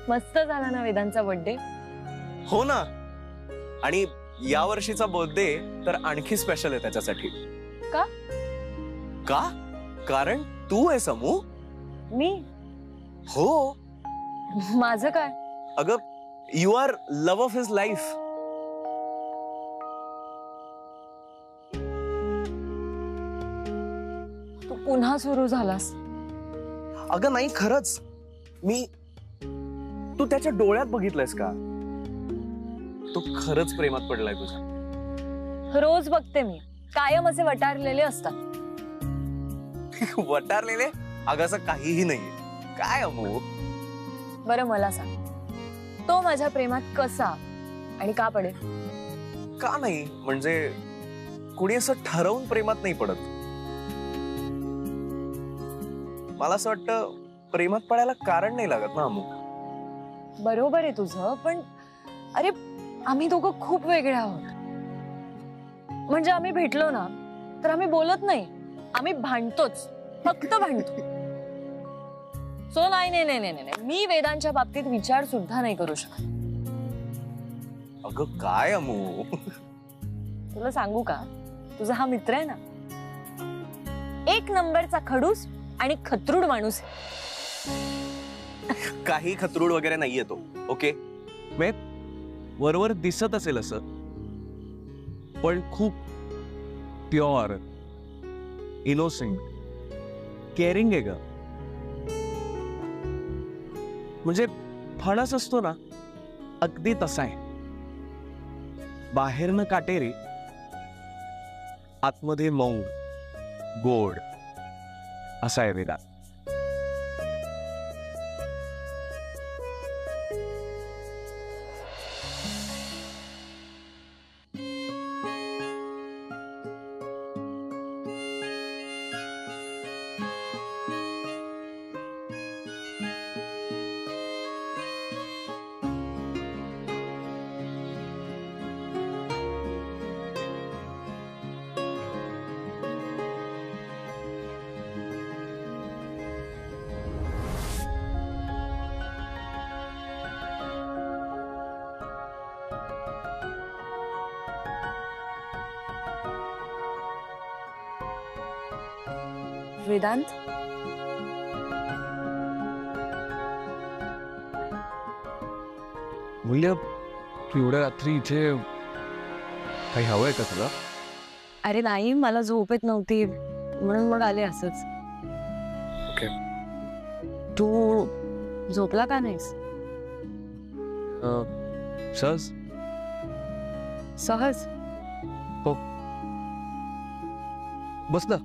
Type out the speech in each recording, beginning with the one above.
मस्त झाला ना वेदांचा बर्थडे? हो ना, आणि या वर्षीचा बर्थडे तर आणखी स्पेशल आहे त्याच्यासाठी. का? का? कारण तू आहे समू. मी? हो. माझं काय? अगं, you are love of his life. तू पुन्हा सुरू झालास. अगं नाही, खरंच. तू त्याच्या डोळ्यात बघितलंयस का? तो खरंच प्रेमात पडलाय तुझ्या. रोज बघते मी, कायम असे वटारलेले असतात. वटारलेले? अगं असं काहीही नाहीये. काय अमू? बरं मला सांग, तो माझ्या प्रेमात कसा आणि का पडेल? का नाही म्हणजे कुणी असं ठरवून प्रेमात नाही पडत. मला असं वाटतं प्रेमात पडायला कारण नाही लागत ना अमू. बरोबर आहे तुझं, पण अरे आम्ही दोघं खूप वेगळे आहोत. म्हणजे आम्ही भेटलो ना तर आम्ही बोलत नाही, आम्ही भांडतोच, फक्त भांडतो. सो नाही नाही नाही नाही नाही, मी वेदांच्या बाबतीत विचार सुद्धा नाही करू शकत. अगं काय अमू? तुला सांगू का, तुझा हा मित्र आहे ना, एक नंबरचा खडूस आणि खतरूड माणूस. काही खतरूड वगैरे नाहीये तो. ओके, वरवर दिसत असेल असं, पण खूप प्युअर, इनोसेंट, केअरिंग आहे ग. म्हणजे फणस असतो ना, अगदी तसा आहे. बाहेरनं काटेरी, आतमध्ये मऊ, गोड असा आहे वेदांत. वेदांत, मूल्य, तू एवढ्या रात्री इथे काही हवंय का तुला? अरे नाही, मला झोप येत नव्हती म्हणून मग आले असंच. ओके. तू झोपला का नाहीस? सहज. सहज? हो, बस ना.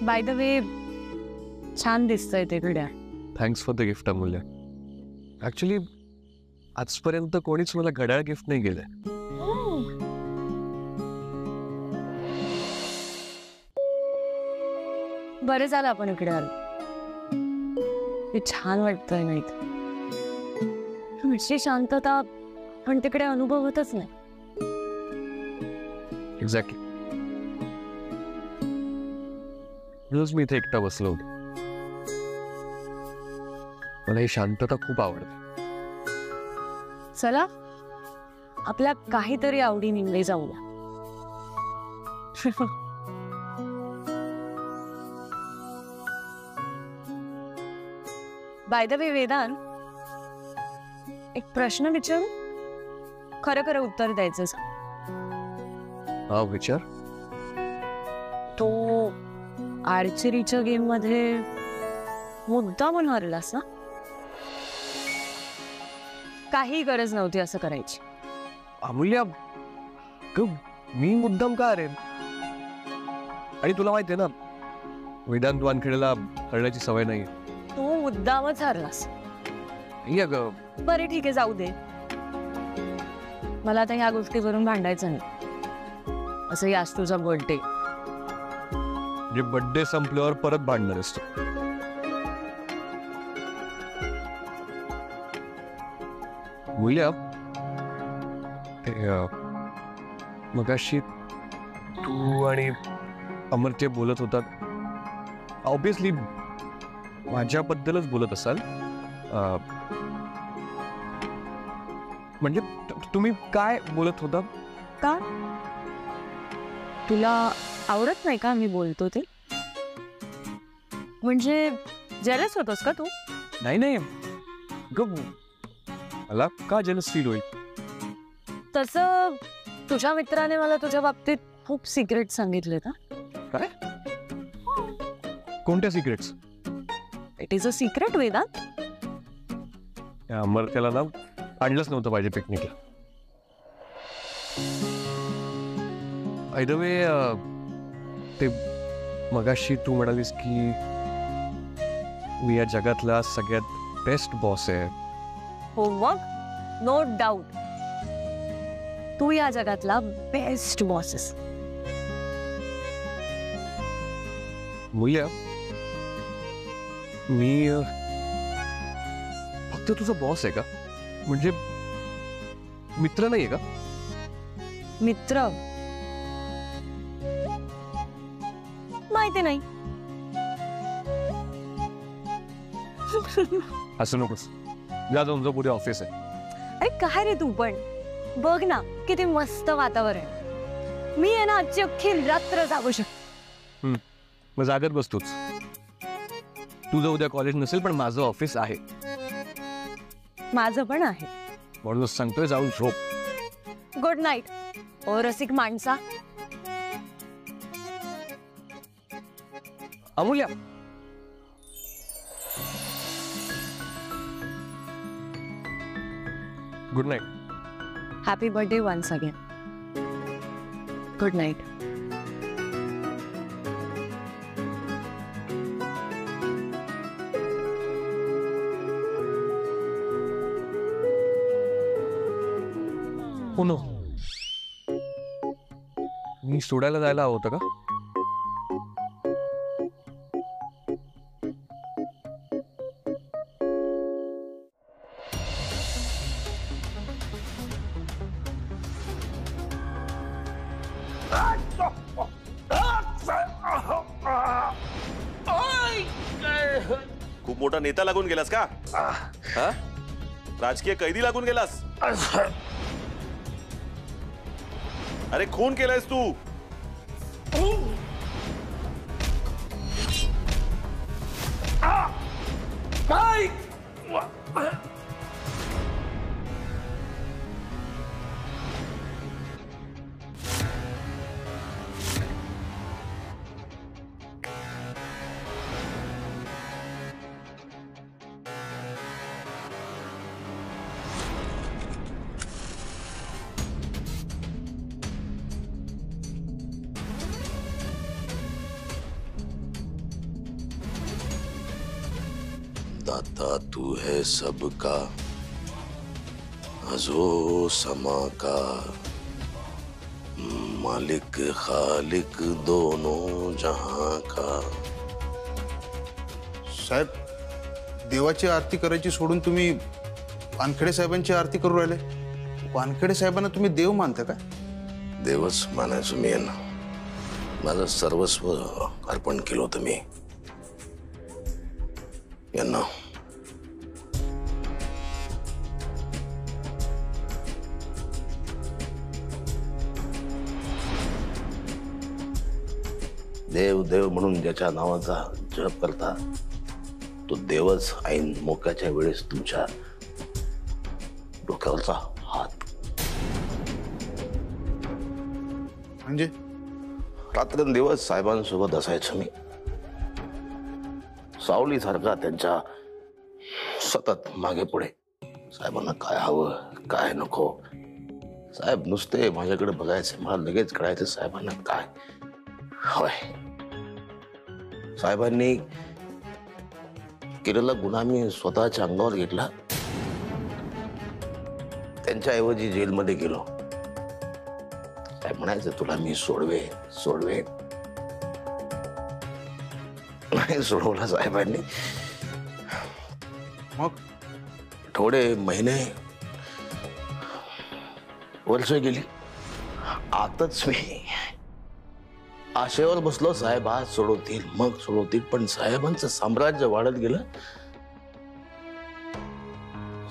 बाय द वे, छान दिसतंय ते घड्याळ. थँक्स फॉर द गिफ्ट अमूल्य. ऍक्च्युली आजपर्यंत कोणीच मला घड्याळ गिफ्ट नाही केलंय. बरं झालं आपण इकडे आलो. ते छान वाटतंय. नाही अशी शांतता पण तिकडे अनुभवतच नाही. एक्झॅक्टली. रोज मी इथे एकटा बसलो होतो. मला ही शांतता खूप आवडते. चला आपल्या काहीतरी आवडी निवडे जाऊया. बाय द वे वेदांत, एक प्रश्न विचारू? खरं खरं उत्तर द्यायचं. हा विचार. तो आर्चरीच्या गेम मध्ये मुद्दामून हरलास ना? काही गरज नव्हती असं करायची. अमूल्य, मी मुद्दाम का अरे? आणि तुला माहितीये ना, वेदांत वानखेडेला हरण्याची सवय नाही. तू मुद्दामच हरलास. बरे ठीक आहे, जाऊ दे. मला आता ह्या गोष्टीवरून भांडायचं नाही. असंही आज तुझा बर्थडे. म्हणजे बर्थडे संपल्यावर परत भांडणार असतो. मूल्य, मगाशी तू आणि अमर्त्य बोलत होतात, ऑब्विसली माझ्याबद्दलच बोलत असाल. म्हणजे तुम्ही काय बोलत होता? का तुला आवडत नाही का मी बोलतो ते? म्हणजे जेलस होतोस का तू? नाही नाही मला का जेलस फील होईल? तसं तुझ्या मित्राने मला तुझ्या बाबतीत खूप सिक्रेट सांगितले का? काय? कोणत्या secrets? It is a secret Vedant. अमर्त्याला ना आणलंच नव्हतं पाहिजे पिकनिकला. बाय द वे, ते मगाशी तू म्हणालीस की मी या जगातला सगळ्यात बेस्ट बॉस आहे. हो मग, नो डाऊट तू या जगातला बेस्ट बॉसेस. मूल्य, मी फक्त तुझा बॉस आहे का? म्हणजे मित्र नाहीये का? मित्र माहिती नाही. असं नकोस, जा जाऊन जा, पुढे ऑफिस आहे. अरे काय रे तू पण, बघ ना किती मस्त वातावरण. मी आहे ना आजची अख्खी रात्र जागू शकते. मग जागत बसतोच. तुझं उद्या कॉलेज नसेल, पण माझं ऑफिस आहे. माझं पण आहे, म्हणूनच सांगतोय जाऊन झोप. गुड नाईट ओ रसिक माणसा. Amulya, good night. Happy birthday once again. Good night. हो नो, मी सोडायला जायला हवं होतं का? खूप मोठा नेता लागून गेलास का? हा? राजकीय कैदी लागून गेलास? अरे खून केलायस तू. दाता तू है सबका, अजो समा का, मालिक खालिक दोनों जहां का. साहेब, देवाची आरती करायची सोडून तुम्ही वानखेडे साहेबांची आरती करू राहिले. वानखेडे साहेबांना तुम्ही देव मानता का? देवच मानायचो मी यांना. माझं सर्वस्व अर्पण केलं होतं मी यांना. देव देव म्हणून ज्याच्या नावाचा जप करता, तो देवच ऐन मोक्याच्या वेळेस तुमच्या डोक्यावरचा हात. म्हणजे रात्रंदिवस साहेबांसोबत असायचो मी. सावलीसारखा त्यांच्या सतत मागे पुढे. साहेबांना काय हवं काय नको. साहेब नुसते माझ्याकडे बघायचे, मला लगेच कळायचं साहेबांना काय हवंय. साहेबांनी केलेला गुन्हा मी स्वतःच्या अंगावर घेतला. त्यांच्याऐवजी जेलमध्ये गेलो. साहेब म्हणायचं तुला मी सोडवे. नाही सोडवला साहेबांनी. मग थोडे महिने वर्ष गेली. आताच मी आशेवर बसलो, साहेब आज सोडवतील मग सोडवतील, पण साहेबांचं साम्राज्य वाढत गेलं.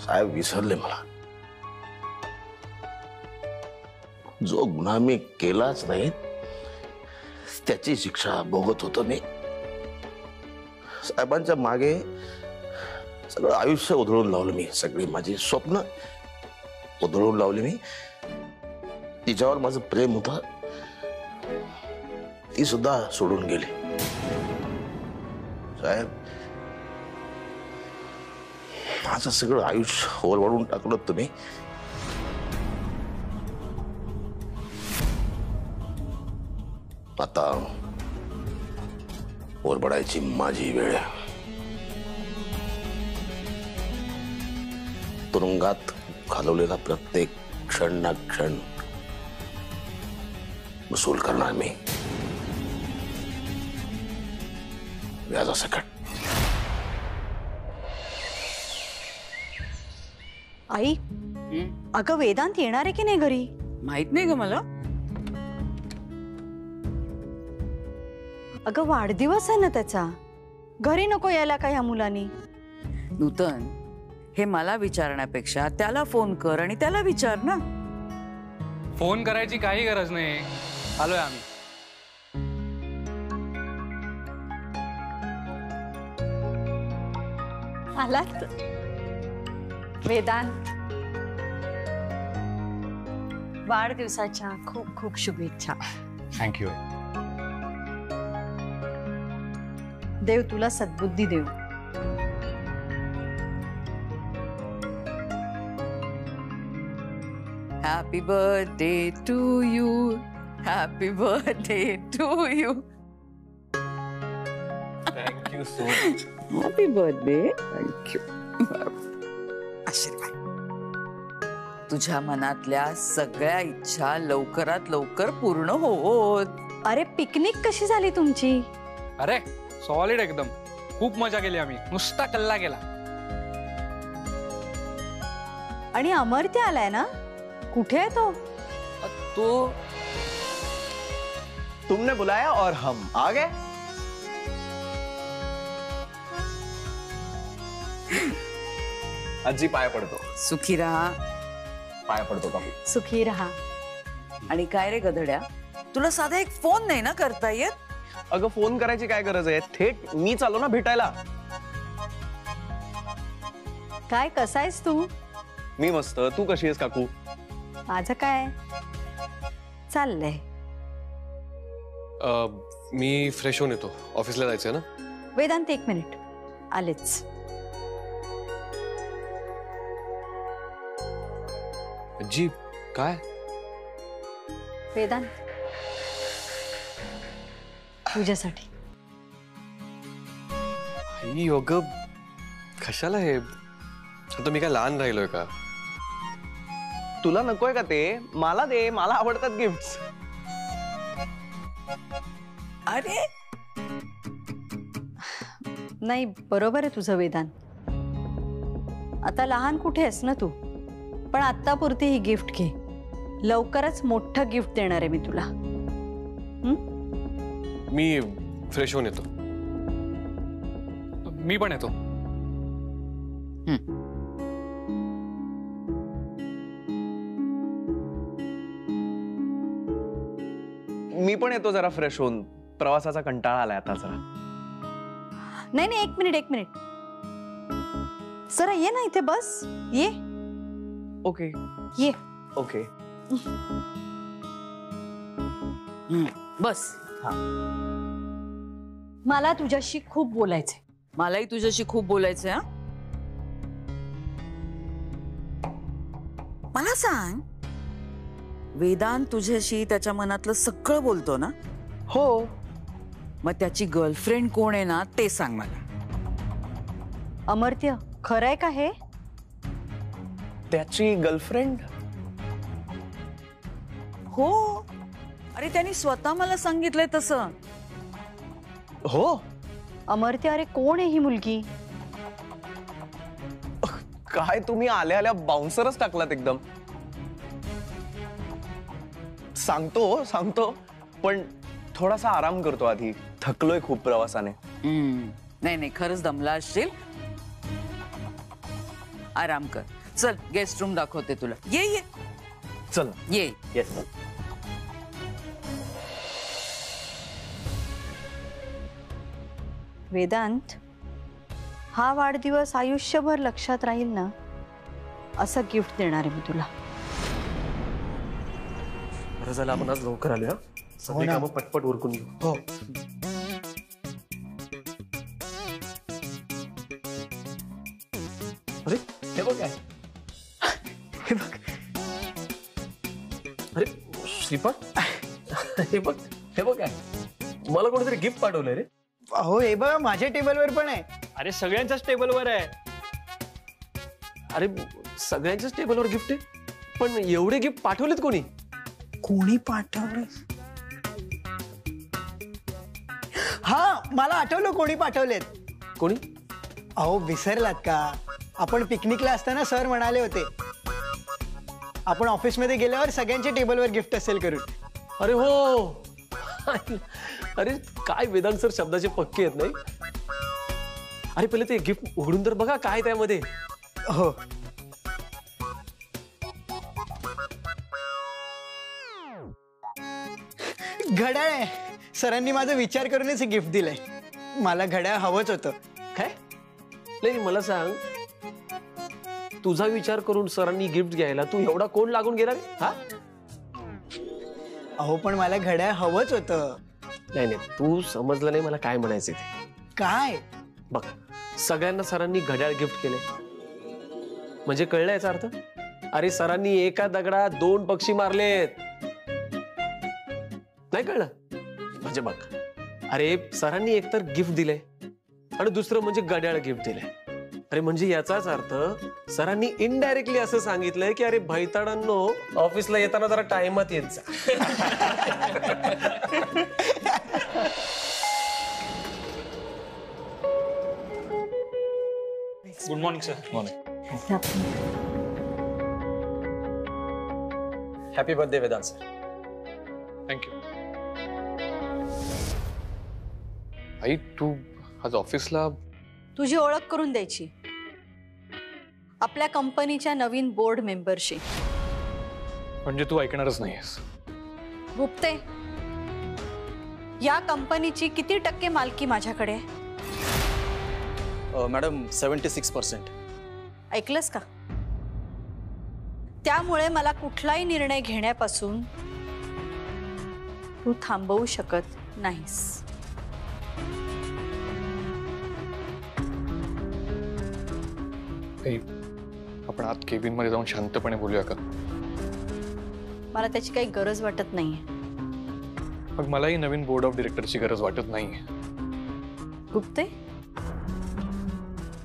साहेब विसरले मला. जो गुन्हा मी केलाच नाही त्याची शिक्षा भोगत होतो मी. साहेबांच्या मागे सगळं आयुष्य उधळून लावलं मी, सगळी माझी स्वप्न उधळून लावली मी. तिच्यावर माझं प्रेम होतं, ती सुद्धा सोडून गेली. साहेब माझं सगळं आयुष्य ओरबाडून टाकलं तुम्ही. आता ओरबडायची माझी वेळ आहे. तुरुंगात घालवलेला प्रत्येक क्षण ना क्षण वसूल करणार मी, व्याजासकट. आई, अगं वेदांत येणार आहे की नाही घरी? माहित नाही ग मला. अगं वाढदिवस आहे ना त्याचा, घरी नको यायला का ह्या मुलांनी? नूतन, हे मला विचारण्यापेक्षा त्याला फोन कर आणि त्याला विचार ना. फोन करायची काही गरज नाही, आलोय आम्ही. आलात वेदांत, वाढदिवसाच्या खूप खूप शुभेच्छा. थँक्यू. देव तुला सद्बुद्धी देव. Happy birthday to you, happy birthday to you. Thank you so much. Happy birthday. Thank you. आशीर्वाद. तुझ्या मनातल्या सगळ्या इच्छा लवकरात लवकर पूर्ण होत. अरे पिकनिक कशी झाली तुमची? अरे सॉलिड एकदम. खूप मजा केली आम्ही, नुसता कल्ला केला. आणि अमर्त्य आलाय ना? कुठे आहे तो? तो तुमने बुलाया और हम आ गए. आजी पाय पडतो. सुखी राहा. पाय पडतो का? सुखी राहा. आणि काय रे गधड्या, तुला साधा एक फोन नाही ना करता येत? अगं फोन करायची काय गरज आहे, थेट मी चालू ना भेटायला. काय कसा आहेस तू? मी मस्त. तू कशी आहेस काकू? माझं काय चाललंय. मी फ्रेश होऊन येतो, ऑफिसला जायचंय ना. वेदांत एक मिनिट, आलेच. जी काय? वेदांत तुझ्यासाठी. आई अगं कशाला हे? आता मी काय लहान राहिलोय का? तुला नकोय का ते? मला दे, मला आवडतात गिफ्ट्स. अरे नाही, बरोबर आहे तुझं वेदांत. आता लहान कुठे आहेस ना तू, पण आत्तापुरती ही गिफ्ट घे. लवकरच मोठं गिफ्ट देणार आहे मी तुला. मी फ्रेश होऊन येतो. मी पण येतो. मी पण येतो जरा फ्रेश होऊन. प्रवासाचा कंटाळा आलाय आता जरा. नाही नाही, एक मिनिट. जरा ये ना इथे, बस ये. ओके ये. ओके. बस. मला तुझ्याशी खूप बोलायचंय. मलाही तुझ्याशी खूप बोलायचंय. हा, मला सांग, वेदांत तुझ्याशी त्याच्या मनातलं सगळं बोलतो ना? हो. मग त्याची गर्लफ्रेंड कोण आहे ना ते सांग मला. अमर्त्य, खरंय का हे? त्याची गर्लफ्रेंड? हो. अरे त्यांनी स्वतः मला सांगितलंय तसं. हो. अमर्त्य, अरे कोण आहे ही मुलगी? काय तुम्ही आल्या आल्या बाउन्सरच टाकलात एकदम. सांगतो पण थोडासा आराम करतो आधी. थकलोय खूप प्रवासाने. नाही नाही, खरंच दमला असशील. आराम कर. चल गेस्ट रूम दाखवते तुला. ये चल ये. येस. वेदांत, हा वाढदिवस आयुष्यभर लक्षात राहील ना, असं गिफ्ट देणार आहे मी तुला. बरं झालं आपण आज लवकर आलो. सगळी कामं पटपट उरकून घेऊ. हो. अरे हे बघ काय, हे बघ. अरे श्रीपाद, हे बघ काय, मला कोणीतरी गिफ्ट पाठवलंय रे. हो हे बघा माझ्या टेबलवर पण आहे. अरे सगळ्यांच्याच टेबलवर आहे. अरे सगळ्यांच्याच टेबलवर गिफ्ट आहे, पण एवढे गिफ्ट पाठवलेत कोणी? कोणी पाठवलं? हा मला आठवलं कोणी पाठवलेत. कोणी? अहो विसरलात का? आपण पिकनिकला असताना सर म्हणाले होते आपण ऑफिसमध्ये गेल्यावर सगळ्यांच्या टेबलवर गिफ्ट असेल करून. अरे हो. अरे काय वेदांत सर शब्दाचे पक्के आहेत नाही. अरे पहिले ते गिफ्ट उघडून तर बघा काय त्यामध्ये. हो. घड्याळ आहे. सरांनी माझा विचार करूनच गिफ्ट दिलंय. मला घड्याळ हवंच होतं. काय? नाही मला सांग, तुझा विचार करून सरांनी गिफ्ट घ्यायला तू एवढा कोण लागून गेला रे? हा? अहो पण मला घड्याळ हवंच होतं. नाही तू समजलं नाही मला काय म्हणायचं ते. काय? बघ, सगळ्यांना सरांनी घड्याळ गिफ्ट केले म्हणजे कळलं याचा अर्थ? अरे सरांनी एका दगडात 2 पक्षी मारलेत. नाही कळलं? म्हणजे बघ, अरे सरांनी एकतर गिफ्ट दिले आणि दुसरं म्हणजे घड्याळ गिफ्ट दिले. अरे म्हणजे याचाच अर्थ सरांनी इनडायरेक्टली असं सांगितलंय की अरे भैताडांनो, ऑफिसला येताना जरा टाइमात येत जा. Good morning sir. Happy birthday Vedant sir. Thank you. आई तू आज ऑफिसला? तुझी ओळख करून द्यायची आपल्या कंपनीच्या नवीन बोर्ड मेंबरशी. म्हणजे तू ऐकणारच नाहीस? गुप्ते, या कंपनीची किती टक्के मालकी माझ्याकडे आहे? मॅडम 76%. ऐकलंस का? त्यामुळे मला कुठलाही निर्णय घेण्यापासून तू थांबवू शकत नाहीस. आपण आत केबिन मध्ये जाऊन शांतपणे बोलूया का? मला त्याची काही गरज वाटत नाहीये. मग मलाही नवीन बोर्ड ऑफ डिरेक्टरची गरज वाटत नाहीये. गुप्ते,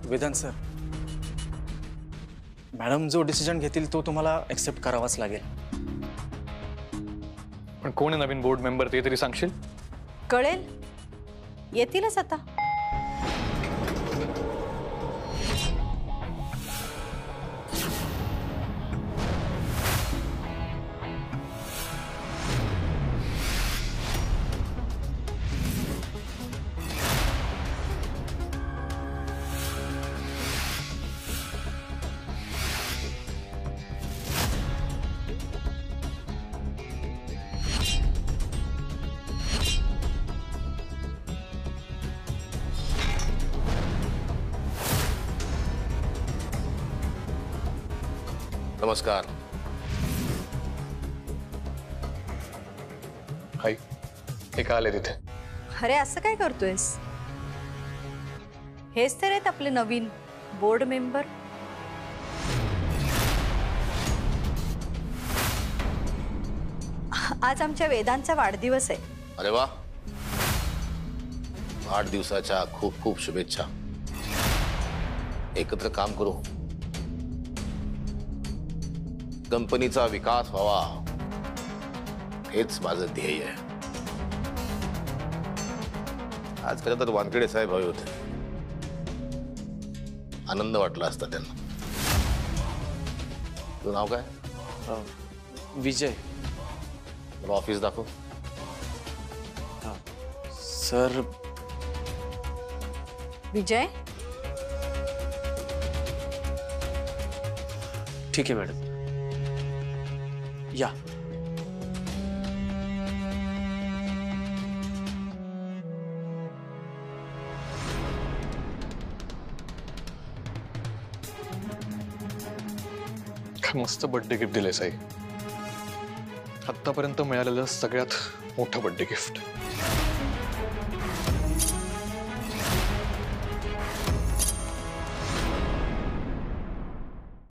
वेदांत सर, मॅडम जो डिसिजन घेतील तो तुम्हाला एक्सेप्ट करावाच लागेल. पण कोण आहे नवीन बोर्ड मेंबर ते तरी सांगशील? कळेल, येतीलच आता. नमस्कार. हाय, हे का आले तिथे? अरे असं काय करतोयस? हेच तर आहेत आपले नवीन बोर्ड मेंबर. आज आमच्या वेदांचा वाढदिवस आहे. अरे वा, वाढदिवसाच्या खूप खूप शुभेच्छा. एकत्र काम करू, कंपनीचा विकास व्हावा, हेच माझं ध्येय आहे. आज खरं तर वानखेडे साहेब हवे होते. आनंद वाटला असता त्यांना. तुझं नाव काय? विजय. मला ऑफिस दाखव. सर विजय, ठीक आहे मॅडम, या. काय मस्त बर्थडे गिफ्ट दिले साई. आतापर्यंत मिळालेलं सगळ्यात मोठं बर्थडे गिफ्ट.